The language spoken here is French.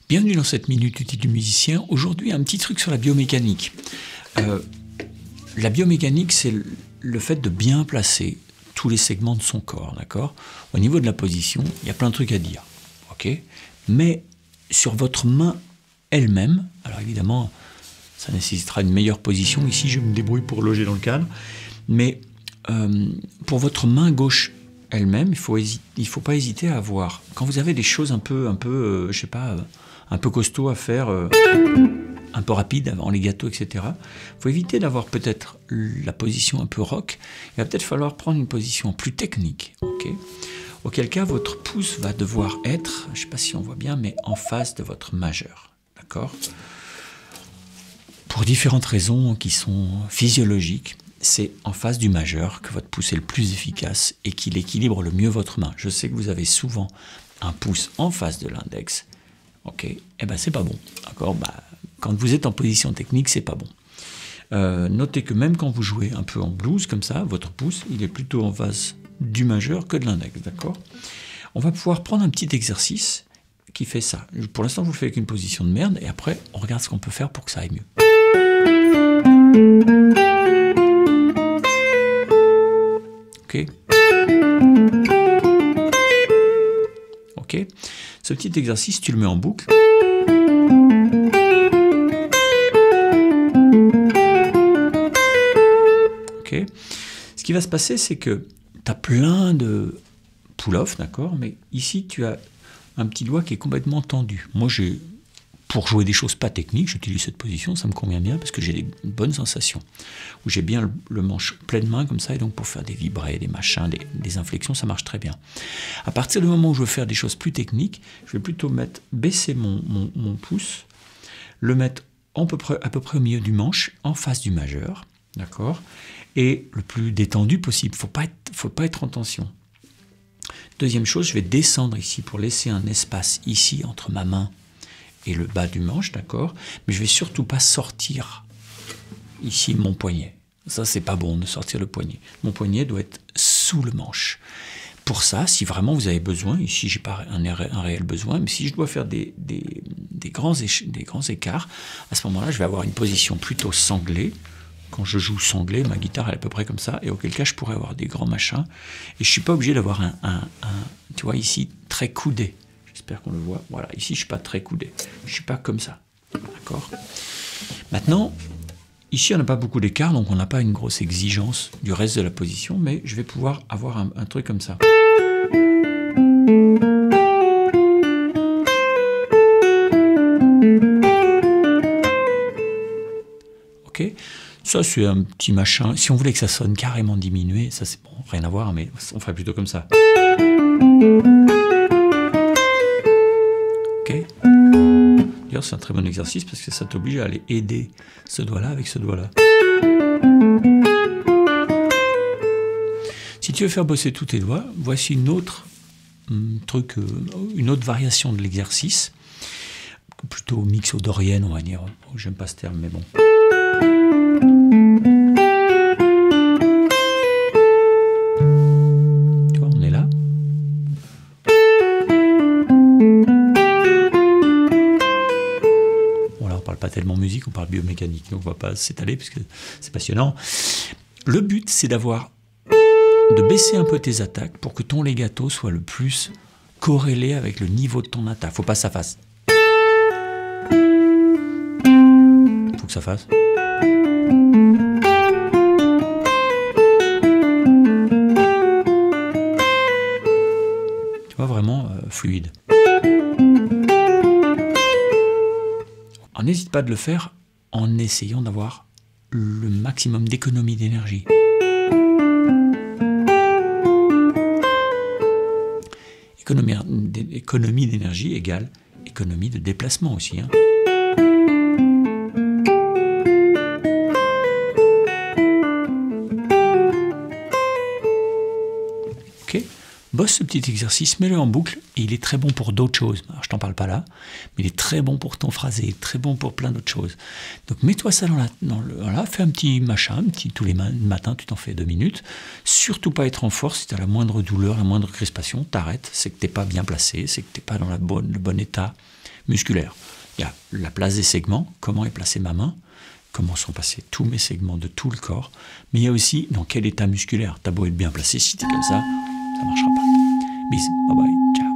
Bienvenue dans cette Minute Utile du musicien. Aujourd'hui, un petit truc sur la biomécanique. La biomécanique, c'est le fait de bien placer tous les segments de son corps, d'accord? Au niveau de la position, il y a plein de trucs à dire, ok? Mais sur votre main elle-même, alors évidemment, ça nécessitera une meilleure position. Ici, je me débrouille pour loger dans le cadre. Mais pour votre main gauche elle-même, il faut pas hésiter à avoir, quand vous avez des choses un peu je sais pas, un peu costaud à faire, un peu rapide, en legato, etc. Il faut éviter d'avoir peut-être la position un peu rock. Il va peut-être falloir prendre une position plus technique, ok? Auquel cas, votre pouce va devoir être, je ne sais pas si on voit bien, mais en face de votre majeur, d'accord? Pour différentes raisons qui sont physiologiques, c'est en face du majeur que votre pouce est le plus efficace et qu'il équilibre le mieux votre main. Je sais que vous avez souvent un pouce en face de l'index. Ok, eh ben c'est pas bon, d'accord? Quand vous êtes en position technique, c'est pas bon. Notez que même quand vous jouez un peu en blues comme ça, votre pouce, il est plutôt en face du majeur que de l'index, d'accord? On va pouvoir prendre un petit exercice qui fait ça. Pour l'instant, je vous le fais avec une position de merde, et après, on regarde ce qu'on peut faire pour que ça aille mieux. Ok? Ok? Ce petit exercice, tu le mets en boucle. Ok? Ce qui va se passer, c'est que tu as plein de pull-off, d'accord? Mais ici, tu as un petit doigt qui est complètement tendu. Moi, pour jouer des choses pas techniques, j'utilise cette position, ça me convient bien parce que j'ai des bonnes sensations. Où j'ai bien le manche pleine main comme ça, et donc pour faire des vibrés, des machins, des inflexions, ça marche très bien. À partir du moment où je veux faire des choses plus techniques, je vais plutôt baisser mon pouce, le mettre à peu près au milieu du manche, en face du majeur, d'accord? Et le plus détendu possible, faut pas être en tension. Deuxième chose, je vais descendre ici pour laisser un espace ici entre ma main et le bas du manche, d'accord? Mais je vais surtout pas sortir ici mon poignet. Ça, c'est pas bon de sortir le poignet. Mon poignet doit être sous le manche. Pour ça, si vraiment vous avez besoin, ici j'ai pas un réel besoin, mais si je dois faire des grands écarts, à ce moment-là, je vais avoir une position plutôt sanglée. Quand je joue sanglé, ma guitare elle est à peu près comme ça, et auquel cas je pourrais avoir des grands machins, et je suis pas obligé d'avoir tu vois ici, très coudé. J'espère qu'on le voit. Voilà, ici je suis pas très coudé. Je suis pas comme ça. D'accord? Maintenant, ici on n'a pas beaucoup d'écart, donc on n'a pas une grosse exigence du reste de la position, mais je vais pouvoir avoir un truc comme ça. Ok? Ça c'est un petit machin. Si on voulait que ça sonne carrément diminué, ça c'est bon, rien à voir, mais on ferait plutôt comme ça. D'ailleurs, c'est un très bon exercice parce que ça t'oblige à aller aider ce doigt-là avec ce doigt-là. Si tu veux faire bosser tous tes doigts, voici une autre variation de l'exercice, plutôt mixodorienne, on va dire. J'aime pas ce terme, mais bon. Tu vois, on est là. Pas tellement musique, on parle biomécanique, donc on va pas s'étaler puisque c'est passionnant. Le but, c'est de baisser un peu tes attaques pour que ton legato soit le plus corrélé avec le niveau de ton attaque. Faut pas que ça fasse. Faut que ça fasse. Tu vois, vraiment fluide. N'hésite pas de le faire en essayant d'avoir le maximum d'économie d'énergie. Économie d'énergie égale économie de déplacement aussi. Hein. Ok? Bosse ce petit exercice, mets-le en boucle, et il est très bon pour d'autres choses. Alors, je t'en parle pas là, mais il est très bon pour ton phrasé, très bon pour plein d'autres choses. Donc mets-toi ça voilà, fais un petit machin, tous les matins, tu t'en fais 2 minutes. Surtout pas être en force, si tu as la moindre douleur, la moindre crispation, t'arrêtes, c'est que t'es pas bien placé, c'est que t'es pas dans le bon état musculaire. Il y a la place des segments, comment est placée ma main, comment sont passés tous mes segments de tout le corps, mais il y a aussi dans quel état musculaire. T'as beau être bien placé, si t'es comme ça ne marchera pas. Bis, bye bye, ciao.